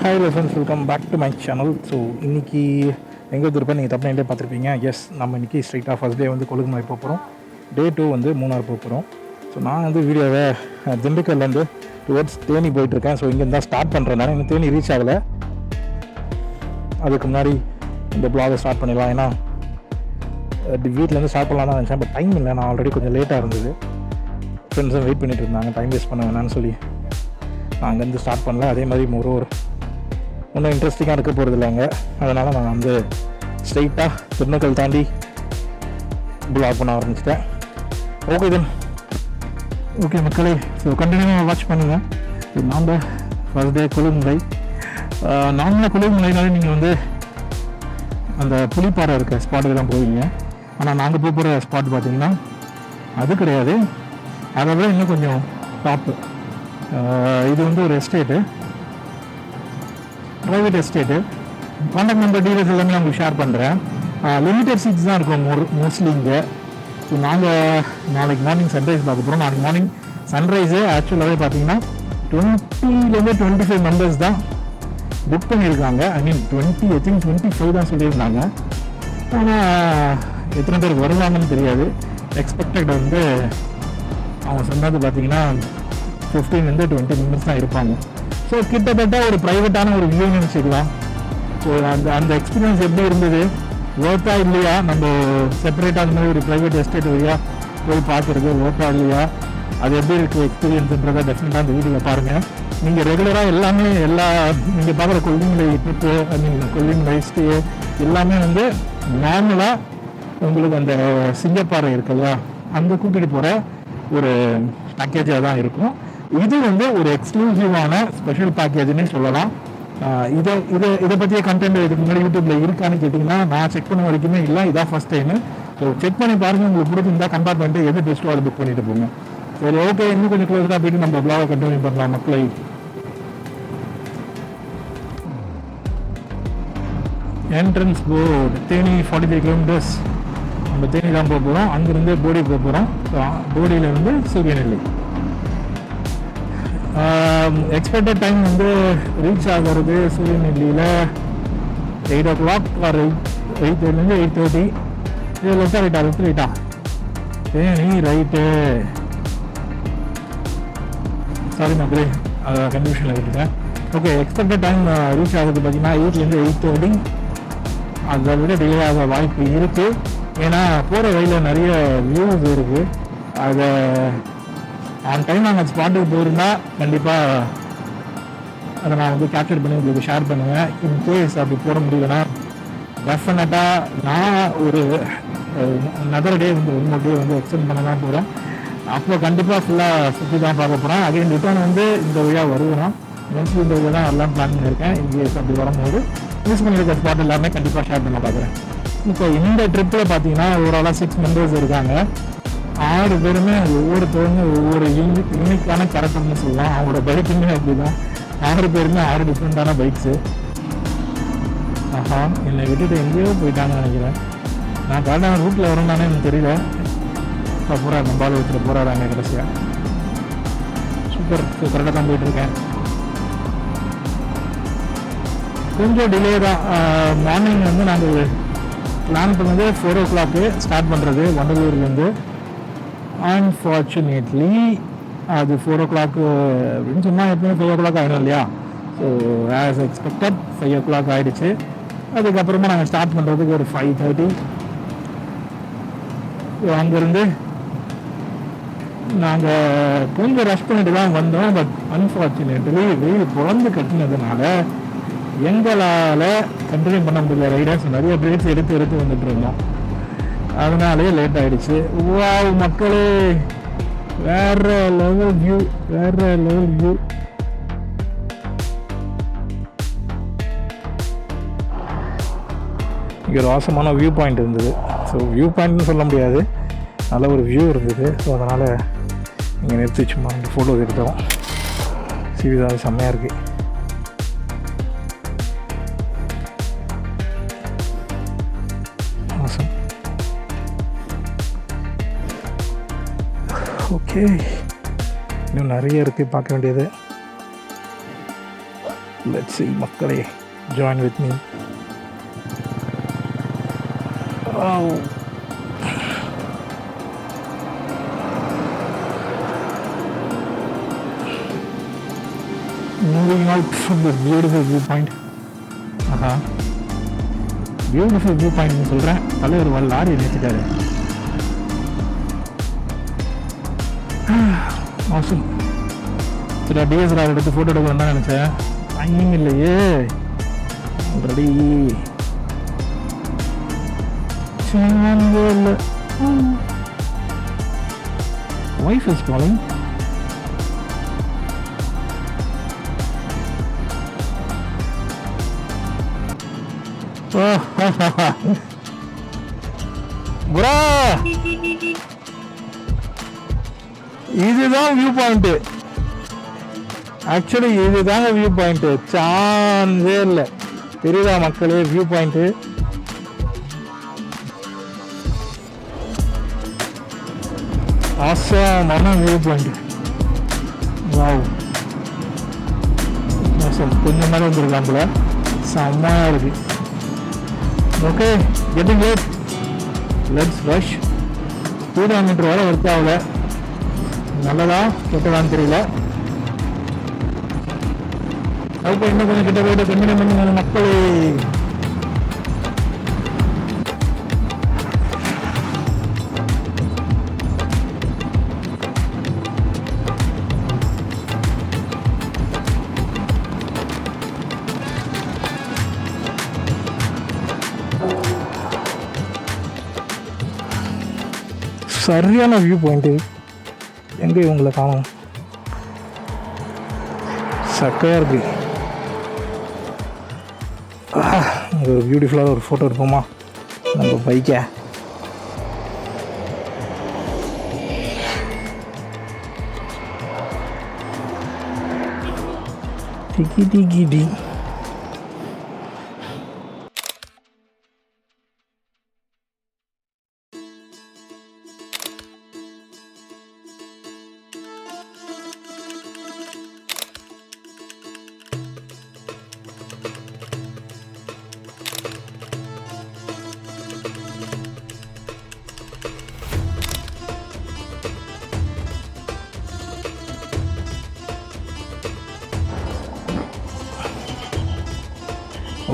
Hi friends, welcome back to my channel. So இன்றைக்கி எங்கே இருப்பேன் நீங்கள் தப்பு நைட்டே பார்த்துருப்பீங்க. எஸ், நம்ம இன்றைக்கி ஸ்ட்ரைட்டாக ஃபஸ்ட் டே வந்து கொலுக்குமலை போக போகிறோம். டே 2 வந்து மூணார் போக போகிறோம். ஸோ நான் வந்து வீடியோவை திண்டுக்கல்லேருந்து டுவர்ட்ஸ் தேனி போயிட்டுருக்கேன். ஸோ இங்கேருந்து தான் ஸ்டார்ட் பண்ணுறேன். இன்னும் தேனி ரீச் ஆகலை. அதுக்கு முன்னாடி இந்த ப்ளாகை ஸ்டார்ட் பண்ணிடலாம். ஏன்னா வீட்டிலேருந்து ஸ்டார்ட் பண்ணலாம் தான் நினச்சேன். பட் டைம் இல்லை. நான் ஆல்ரெடி கொஞ்சம் லேட்டாக இருந்தது. ஃப்ரெண்ட்ஸும் வெயிட் பண்ணிட்டு இருந்தாங்க, டைம் வேஸ்ட் பண்ண வேணான்னு சொல்லி நான் அங்கேருந்து ஸ்டார்ட் பண்ணல. அதே மாதிரி ஒரு ஒன்றும் இன்ட்ரெஸ்டிங்காக இருக்க போகிறது இல்லைங்க. அதனால் நான் வந்து ஸ்ட்ரைட்டாக திருநெல்வேலி தாண்டி ப்ளாக் பண்ண ஆரம்பிச்சிட்டேன். ஓகே தென், ஓகே மக்களே, ஸோ கண்டினியூவாக வாட்ச் பண்ணுங்கள். நாம் ஃபர்ஸ்ட் டே கொலுக்குமலை. நார்மலாக கொலுக்குமலைனாலே நீங்கள் வந்து அந்த புலிப்பாறை இருக்க ஸ்பாட்டுக்கு தான் போவீங்க. ஆனால் நாங்கள் போகிற ஸ்பாட் பார்த்திங்கன்னா அது கிடையாது. அதை விட இன்னும் கொஞ்சம் டாப்பு. இது வந்து ஒரு estate, private estate. Contact number details எல்லாமே உங்களுக்கு ஷேர் பண்ணுறேன். லிமிட்டட் சீட்ஸ் தான் இருக்கும் மோஸ்ட்லி இங்கே. ஸோ நாங்கள் நாளைக்கு மார்னிங் சன்ரைஸ் பார்க்க போகிறோம். நாளைக்கு மார்னிங் சன்ரைஸு ஆக்சுவலாகவே பார்த்தீங்கன்னா 20 to 25 மெம்பர்ஸ் தான் புக் பண்ணியிருக்காங்க. ஐ மீன் 25 தான் சொல்லியிருந்தாங்க. ஆனால் எத்தனை பேர் வருவாங்கன்னு தெரியாது. எக்ஸ்பெக்டட் வந்து அவங்க சொன்னது பார்த்தீங்கன்னா 15 to 20 மெம்பர்ஸ் தான் இருப்பாங்க. ஸோ கிட்டத்தட்ட ஒரு ப்ரைவேட்டான ஒரு வியூன்னு வச்சுக்கலாம். ஸோ அந்த எக்ஸ்பீரியன்ஸ் எப்படி இருந்தது, ஒர்த்தா இல்லையா, நம்ம செப்பரேட்டாக அந்த மாதிரி ஒரு ப்ரைவேட் எஸ்டேட் வழியாக போய் பார்க்குறது ஒர்த்தா இல்லையா, அது எப்படி இருக்குது எக்ஸ்பீரியன்ஸுன்றதை டெஃபினட்டாக அந்த வீடியோவில் பாருங்கள். நீங்கள் ரெகுலராக எல்லாமே நீங்கள் பார்க்குற கொல்லிமலை ட்ரிப்பு, ஐ மீன் கொல்லிமலை ஸ்டே எல்லாமே வந்து நார்மலாக உங்களுக்கு அந்த சிங்கப்பாறை இருக்கு இல்லையா, அங்கே கூட்டிகிட்டு போகிற ஒரு பேக்கேஜாக தான் இருக்கும். இது வந்து ஒரு எக்ஸ்க்ளூசிவான ஸ்பெஷல் பேக்கேஜ்னே சொல்லலாம். இதை பற்றிய கண்டென்ட் இதுக்கு முன்னாடி யூடியூப்பில் இருக்கான்னு கேட்டிங்கன்னா நான் செக் பண்ண வரைக்குமே இல்லை. இதான் ஃபஸ்ட் டைமு. ஸோ செக் பண்ணி பாருங்கள். உங்களுக்கு பிடிச்சிருந்தா கம்பேர் பண்ணிட்டு எது பெஸ்ட்டோ அதை புக் பண்ணிட்டு போங்க. சரி, ஓகே, இன்னும் கொஞ்சம் க்ளோஸாக போயிட்டு நம்ம ப்ளாகை கண்டினியூ பண்ணலாம் மக்களை. Entrance board Theni 43 kilometres. நம்ம தேனி தான் போக போகிறோம். அங்கேருந்து போடி போக போகிறோம். போடியிலேருந்து சூரியநெல்லி. எக்ஸ்பெக்டட் டைம் வந்து ரீச் ஆகிறது சூரியநெல்லியில் 8 o'clock ஆர் 8:30 இது லெஃப்டாக ரைட்டா தேனி ரைட்டு. சாரி மக்களே, அதை கன்ஃபியூஷனில் விட்டுட்டேன். ஓகே, எக்ஸ்பெக்டட் டைம் ரீச் ஆகிறது பார்த்தீங்கன்னா 8 to 8:30. அதை விட டிலே ஆக வாய்ப்பு இருக்குது. ஏன்னா போகிற வழியில் நிறைய வியூஸ் இருக்குது. அதை ஆன் டைம் நாங்கள் ஸ்பாட்டுக்கு போயிருந்தால் கண்டிப்பாக அதை நான் வந்து கேப்சர் பண்ணி உங்களுக்கு ஷேர் பண்ணுவேன். இன்கேஸ் அப்படி போட முடியலன்னா டெஃபினட்டாக நான் ஒரு நதர் டே வந்து 1 more day வந்து எக்ஸ்டெண்ட் பண்ண தான் போகிறேன். அப்போ கண்டிப்பாக ஃபுல்லாக சுற்றி தான் பார்க்க போகிறேன். அகைன் ரிட்டர்ன் வந்து இந்த வழியாக வருவேன். மோஸ்ட்லி இந்த வழியாக தான் எல்லாம் பிளான் பண்ணியிருக்கேன். இன்கேஸ் அப்படி வரும்போது யூஸ் பண்ணியிருக்க ஸ்பாட் எல்லாமே கண்டிப்பாக ஷேர் பண்ண பார்க்குறேன். இப்போ இந்த ட்ரிப்பில் பார்த்தீங்கன்னா ஓவராலாக 6 மெம்பர்ஸ் இருக்காங்க. 6 பேருமே ஒவ்வொருத்தவங்க ஒவ்வொரு யூனிக்கான கேரக்டர்னு சொல்லலாம். அவங்களோட பைக்குமே அப்படி தான். 6 பேருமே 6 டிஃப்ரெண்ட்டான பைக்ஸு. ஆஹா, என்னை விட்டுட்டு எங்கேயோ போயிட்டாங்கன்னு நினைக்கிறேன். நான் கரெக்டான ரூட்டில் வரேன்னானே எனக்கு தெரியல. இப்போ போகிறார், நம்ம பால் வச்சுட்டு போகிறாங்க கடைசியாக. சூப்பர், கரெக்டாக தான் போயிட்டுருக்கேன். கொஞ்சம் டிலே தான். மார்னிங் வந்து நாங்கள் பிளான் பண்ணது 4 o'clock ஸ்டார்ட் பண்ணுறது வண்டலூர்லேருந்து. அன்ஃபார்ச்சுனேட்லி அது 4 o'clock அப்படின்னு சொன்னால் எப்பவுமே 5 o'clock ஆகிடும் இல்லையா. ஸோ ஆஸ் எக்ஸ்பெக்டட் 5 o'clock ஆகிடுச்சு. அதுக்கப்புறமா நாங்கள் ஸ்டார்ட் பண்ணுறதுக்கு ஒரு 5:30. அங்கேருந்து நாங்கள் கொஞ்சம் ரஷ் பண்ணிட்டு தான் வந்தோம். பட் அன்ஃபார்ச்சுனேட்லி வெயில் பொழந்து கட்டினதுனால எங்களால் கண்டினியூ பண்ண முடியல. ரைடர்ஸ் நிறைய பிரேக்ஸ் எடுத்து வந்துட்டு இருந்தோம். அதனாலே லேட் ஆகிடுச்சு. வாவ் மக்களே, வேற லெவல் வியூ. இங்கே ஒரு அவசரமான வியூ பாயிண்ட் இருந்தது. ஸோ வியூ பாயிண்ட்னு சொல்ல முடியாது, நல்ல ஒரு வியூ இருந்தது. ஸோ அதனால் இங்கே நிறுத்தி சும்மா இங்கே ஃபோட்டோஸ் எடுத்தோம். சீரியஸாக செம்மையாக இருக்குது. ஓகே, இன்னும் நிறைய இருக்குது பார்க்க வேண்டியது. லெட்ஸ் see மக்களே, join with me. Moving out from the beautiful viewpoint. Beautiful view பாயிண்ட்னு சொல்கிறேன். தலைவர் லாரி நிறுத்திட்டாரு. மாசம் சரி, டிஎஸ்எல்ஆர் எடுத்து ஃபோட்டோ எடுக்கணும் தான் நினச்சேன். டைமிங் இல்லையே ஆல்ரெடி. இல்லை, ஒய்ஃப் இஸ் காலிங். புரா, இதுதான் வியூ பாயிண்ட். ஆக்சுவலி இதுதாங்க வியூ பாயிண்ட். சான்ஸே இல்லை. தெரியுதா மக்களே வியூ பாயிண்ட்? ஆசமான வியூ பாயிண்ட். வாவ், கொஞ்சம் மேலே வந்துருக்கலாம் போல. செம்மையா இருக்கு. Okay, getting late, let's rush. Speedometer வர ஒர்க் ஆகல. நல்லதா கெட்டதான்னு தெரியல. ஓகே, இன்னும் கொஞ்சம் கிட்ட போய்ட்டு கண்டினியூ பண்ணுங்க மக்களே. சரியான வியூ பாயிண்ட்டு. எங்கே இவங்களை காணும்? சக்கையாக இருக்கு. ஒரு பியூட்டிஃபுல்லாக ஒரு ஃபோட்டோ எடுப்போமா நம்ம பைக்கை? டிக்கி டிக்கி டி.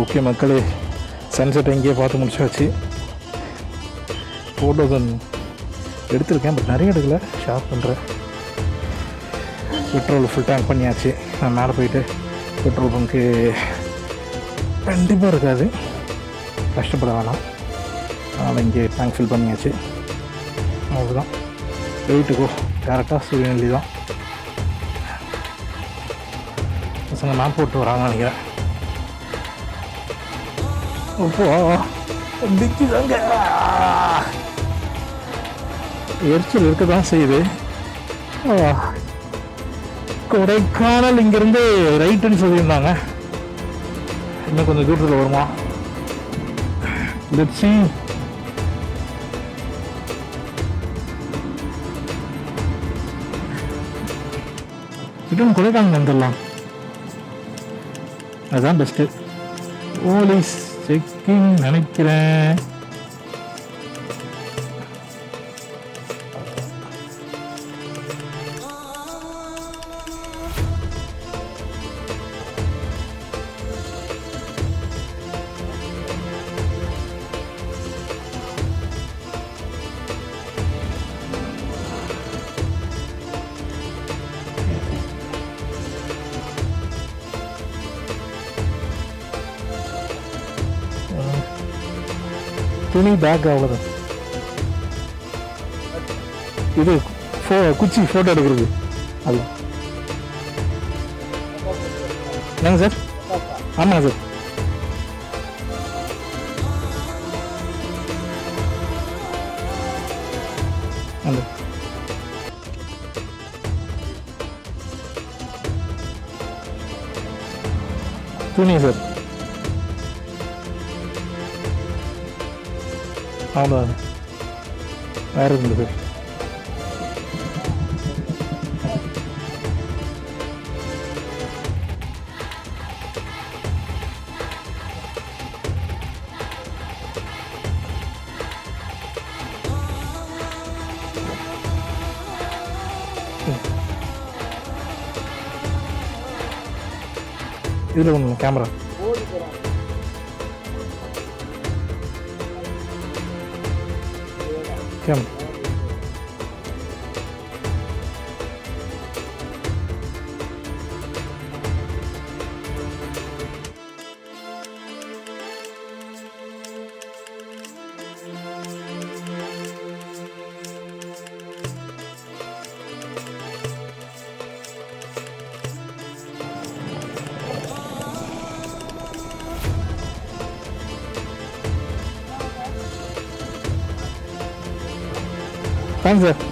ஓகே மக்களே, சன்செட் எங்கேயே பார்த்து முடிச்சாச்சு. ஃபோட்டோஸ் எடுத்திருக்கேன், பட் நிறைய எடுக்கல, ஷேர் பண்ணுறேன். பெட்ரோல் ஃபுல் டேங்க் பண்ணியாச்சு. நான் மேலே போயிட்டு பெட்ரோல் பங்க்கு கண்டிப்பாக இருக்காது, கஷ்டப்பட வேணாம். அதனால் இங்கே டேங்க் ஃபில் பண்ணியாச்சு. அவ்வளோதான், வெயிட்டுக்கோ டேரெக்டாக சூரியநெல்லி தான். பசங்க மேப் போட்டு வராங்க நினைக்கிறேன். அப்போ திக்குதாங்க, எரிச்சல் இருக்க தான் செய்யுது. கொடைக்கானல் இங்கேருந்து ரைட்டுன்னு சொல்லியிருந்தாங்க. இன்னும் கொஞ்சம் தூரத்தில் வருமா? Let's see. ரிட்டர்ன் கொடைக்கானல் வந்துடலாம், அதுதான் பெஸ்ட்டு. போலீஸ் செக்கிங் நினைக்கிறேன். துணி பேக் அவ்வளோதான். இது குச்சி ஃபோட்டோ எடுக்கிறது அது. என்னங்க சார்? ஆமாங்க சார். அந்த துணி சார், அவ்வளோ வேறு இருந்தது. இதில் ஒன்று camera game thanks sir.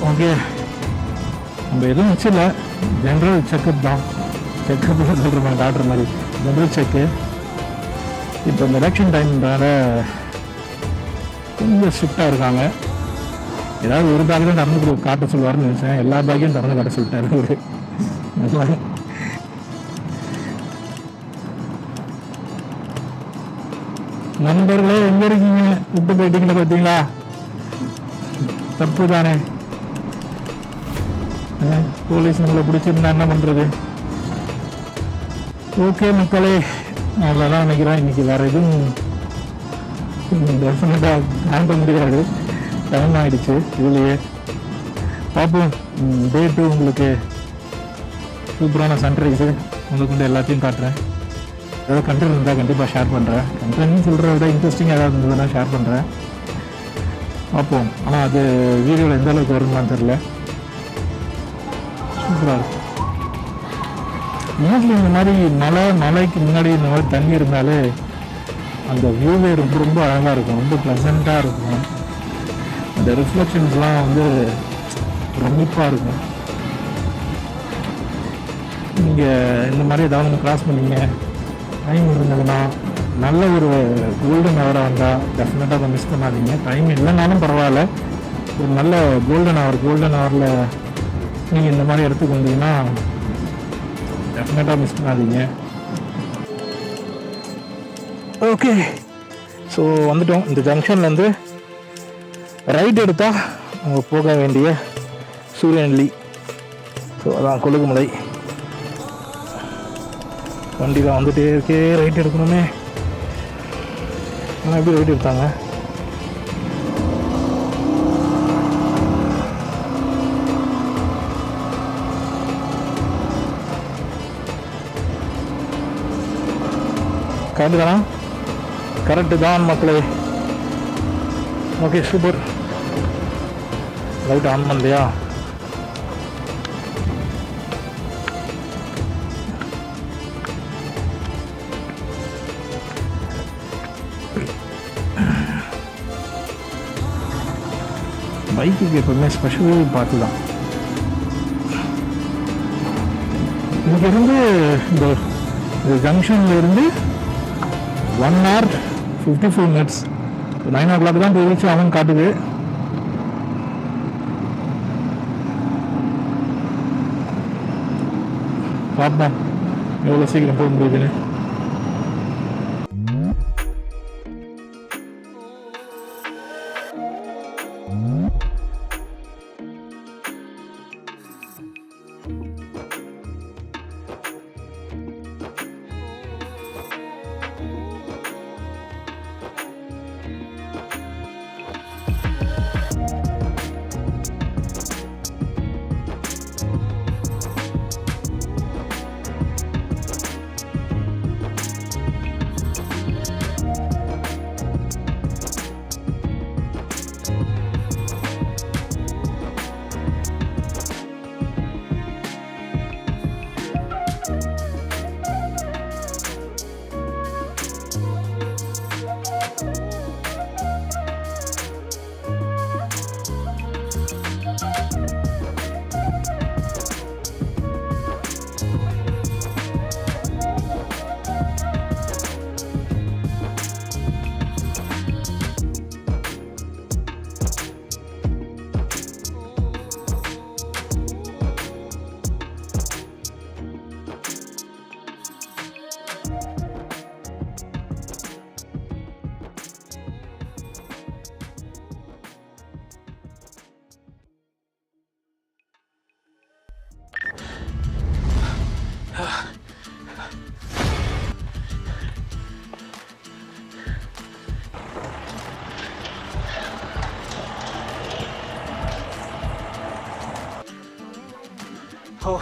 Okay, நம்ம எதுவும் வச்சில்ல, ஜென்ரல் செக்கப் தான். செக்கப் சொல்கிறோம் டாக்டர் மாதிரி, ஜென்ரல் செக்கு. இப்போ இந்த எலெக்ஷன் டைம்னால கொஞ்சம் ஸ்ட்ரிக்டாக இருக்காங்க. ஏதாவது ஒரு பேக் தான் திறந்து காட்ட சொல்லுவார்னு நினச்சேன், எல்லா பேக்கையும் திறந்து காட்ட சொல்லிட்டாரு ஒரு. நண்பர்களே எங்கே இருக்கீங்க? விட்டு போயிட்டீங்களா? பார்த்தீங்களா, தப்பு தானே. போலீஸ் நம்மளை பிடிச்சிருந்தா என்ன பண்ணுறது? ஓகே மக்களே, அவ்வளோதான் நினைக்கிறேன். இன்றைக்கி வேறு எதுவும் டெஃபினட்டாக ஹேண்டில் முடியாது, டைம் ஆகிடுச்சு. இதுலேயே பார்ப்போம். டே 2 உங்களுக்கு சூப்பரான சன்ரைஸு உங்களுக்கு எல்லாத்தையும் காட்டுறேன். ஏதாவது கண்டென்ட் இருந்தால் கண்டிப்பாக ஷேர் பண்ணுறேன். கண்டென்ட்னு சொல்கிறத விட இன்ட்ரெஸ்டிங்காக ஏதாவது இருந்ததுன்னா ஷேர் பண்ணுறேன். பார்ப்போம். ஆனால் அது வீடியோவில் எந்த அளவுக்கு வருமானு தெரில. சூப்பராக இருக்கும். மோஸ்ட்லி இந்த மாதிரி மலைக்கு முன்னாடி இந்த மாதிரி தண்ணி இருந்தாலே அந்த வியூவே ரொம்ப ரொம்ப அழகாக இருக்கும், ரொம்ப ப்ளசண்ட்டாக இருக்கும். அந்த ரிஃப்ளெக்ஷன்ஸ்லாம் வந்து ரமிப்பாக இருக்கும். நீங்கள் இந்த மாதிரி ஏதாவது ஒன்று கிராஸ் பண்ணீங்க, டைம் இருந்ததுன்னா நல்ல ஒரு கோல்டன் ஹவராக வந்தால் டெஃபினட்டாக அதை மிஸ் பண்ணாதீங்க. டைம் இல்லைனாலும் பரவாயில்ல, ஒரு நல்ல கோல்டன் ஹவரில் நீங்கள் இந்த மாதிரி இடத்துக்கு வந்தீங்கன்னா டெஃபினட்டாக மிஸ் பண்ணாதீங்க. ஓகே, ஸோ வந்துட்டோம். இந்த ஜங்ஷன்லேருந்து ரைட் எடுத்தால் அவங்க போக வேண்டிய சூரியநெல்லி. ஸோ அதான் கொலுக்குமலை. வண்டி தான் வந்துட்டே இருக்கே, ரைட் எடுக்கணுமே. ஆனால் எப்படி ரைட் எடுத்தாங்க? கரெக்டு தானா? கரெக்டு தான் மக்களே. Okay, super. லைட் ஆன் பண்ணலையா? பைக்குக்கு எப்பவுமே ஸ்பெஷல் பார்த்து தான். இங்கேருந்து இந்த ஜங்ஷன்லேருந்து 1 hour 54 minutes, 9 o'clock தான் போய் ரீச் ஆகும் காட்டுது. பார்ப்போம் எவ்வளோ சீக்கிரம் போக முடியுதுன்னு. ஓ